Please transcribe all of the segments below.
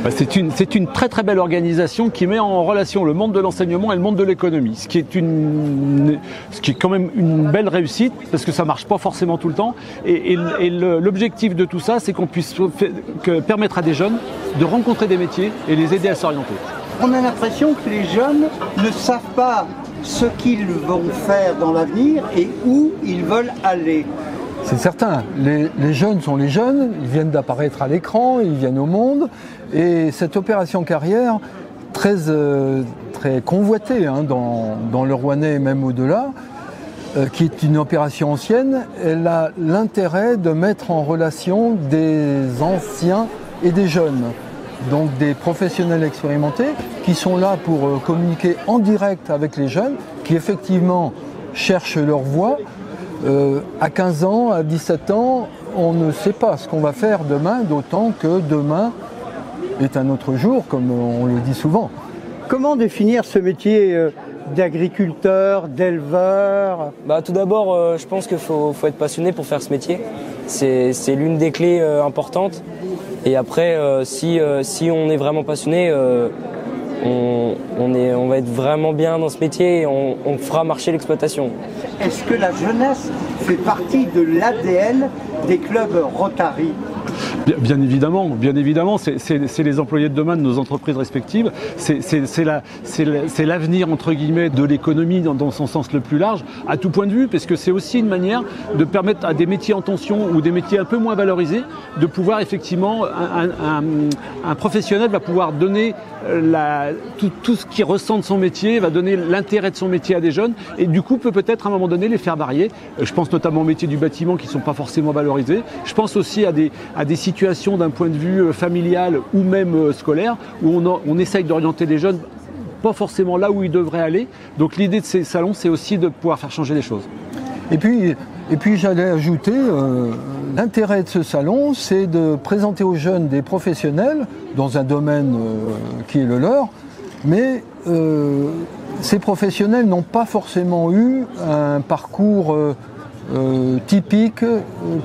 C'est une très très belle organisation qui met en relation le monde de l'enseignement et le monde de l'économie, ce qui est quand même une belle réussite parce que ça marche pas forcément tout le temps. Et l'objectif de tout ça, c'est qu'on puisse permettre à des jeunes de rencontrer des métiers et les aider à s'orienter. On a l'impression que les jeunes ne savent pas ce qu'ils vont faire dans l'avenir et où ils veulent aller. C'est certain, les jeunes sont les jeunes, ils viennent d'apparaître à l'écran, ils viennent au monde, et cette opération carrière, très convoitée dans le Rouennais et même au-delà, qui est une opération ancienne, elle a l'intérêt de mettre en relation des anciens et des jeunes, donc des professionnels expérimentés qui sont là pour communiquer en direct avec les jeunes, qui effectivement cherchent leur voie. À 15 ans, à 17 ans, on ne sait pas ce qu'on va faire demain, d'autant que demain est un autre jour, comme on le dit souvent. Comment définir ce métier d'agriculteur, d'éleveur? Tout d'abord, je pense qu'il faut être passionné pour faire ce métier. C'est l'une des clés importantes. Et après, si on est vraiment passionné, on va être vraiment bien dans ce métier et on fera marcher l'exploitation. Est-ce que la jeunesse fait partie de l'ADN des clubs Rotary ? Bien évidemment, c'est les employés de demain de nos entreprises respectives, c'est l'avenir entre guillemets de l'économie dans son sens le plus large, à tout point de vue, parce que c'est aussi une manière de permettre à des métiers en tension ou des métiers un peu moins valorisés de pouvoir effectivement, un professionnel va pouvoir donner tout ce qu'il ressent de son métier, va donner l'intérêt de son métier à des jeunes et du coup peut-être à un moment donné les faire varier. Je pense notamment aux métiers du bâtiment qui ne sont pas forcément valorisés. Je pense aussi à des situations d'un point de vue familial ou même scolaire où on essaye d'orienter les jeunes pas forcément là où ils devraient aller. Donc l'idée de ces salons, c'est aussi de pouvoir faire changer les choses. Et puis j'allais ajouter, l'intérêt de ce salon, c'est de présenter aux jeunes des professionnels dans un domaine qui est le leur, mais ces professionnels n'ont pas forcément eu un parcours typique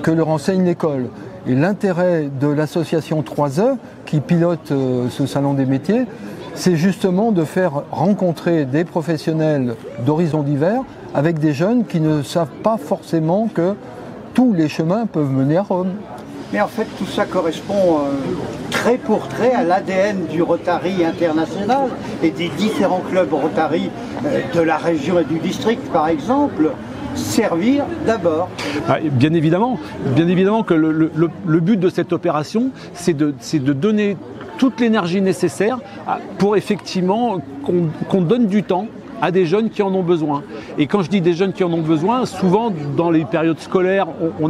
que leur enseigne l'école. Et l'intérêt de l'association 3E, qui pilote ce salon des métiers, c'est justement de faire rencontrer des professionnels d'horizons divers avec des jeunes qui ne savent pas forcément que tous les chemins peuvent mener à Rome. Mais en fait, tout ça correspond trait pour trait à l'ADN du Rotary international et des différents clubs Rotary de la région et du district, par exemple. Servir d'abord. Bien évidemment que le but de cette opération, c'est de donner toute l'énergie nécessaire pour effectivement qu'on donne du temps à des jeunes qui en ont besoin. Et quand je dis des jeunes qui en ont besoin, souvent dans les périodes scolaires, on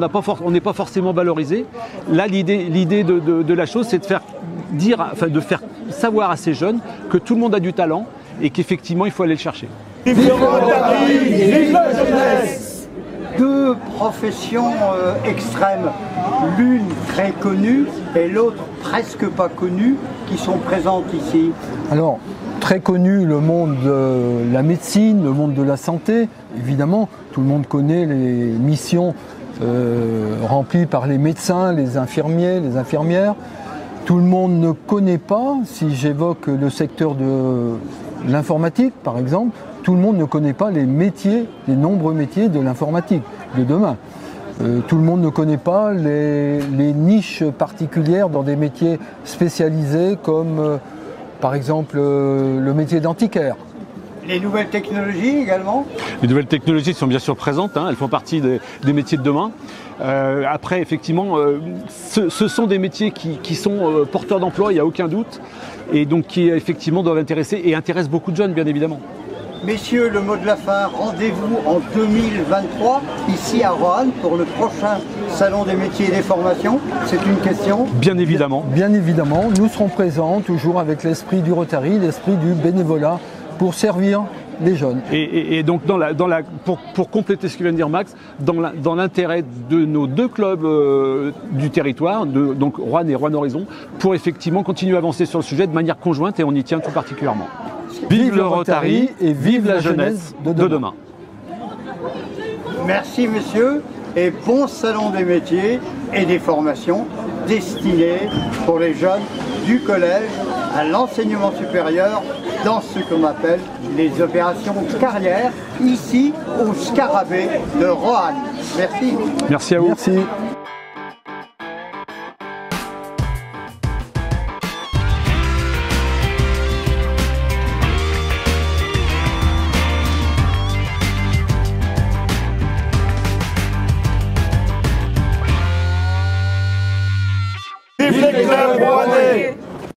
n'est pas forcément valorisé. Là, l'idée de la chose, c'est de faire savoir à ces jeunes que tout le monde a du talent et qu'effectivement, il faut aller le chercher. Vive le Rotary, vive la jeunesse! Deux professions extrêmes, l'une très connue et l'autre presque pas connue, qui sont présentes ici. Alors, très connu le monde de la médecine, le monde de la santé. Évidemment, tout le monde connaît les missions remplies par les médecins, les infirmiers, les infirmières. Tout le monde ne connaît pas, si j'évoque le secteur de l'informatique par exemple, tout le monde ne connaît pas les nombreux métiers de l'informatique de demain. Tout le monde ne connaît pas les niches particulières dans des métiers spécialisés comme par exemple le métier d'antiquaire. Les nouvelles technologies également? Les nouvelles technologies sont bien sûr présentes, elles font partie des métiers de demain. Après, effectivement, ce sont des métiers qui sont porteurs d'emploi, il n'y a aucun doute, et donc qui effectivement doivent intéresser et intéressent beaucoup de jeunes, bien évidemment. Messieurs, le mot de la fin, rendez-vous en 2023, ici à Roanne, pour le prochain Salon des métiers et des formations. C'est une question? Bien évidemment. Bien évidemment, nous serons présents toujours avec l'esprit du Rotary, l'esprit du bénévolat, pour servir les jeunes. Et donc pour compléter ce que vient de dire Max, dans l'intérêt de nos deux clubs du territoire, donc Roanne et Roanne Horizon, pour effectivement continuer à avancer sur le sujet de manière conjointe, et on y tient tout particulièrement. Vive le Rotary et vive la jeunesse de demain. Merci messieurs et bon salon des métiers et des formations destinés pour les jeunes du collège à l'enseignement supérieur dans ce qu'on appelle les opérations carrière, ici au Scarabée de Roanne. Merci. Merci à vous. Merci.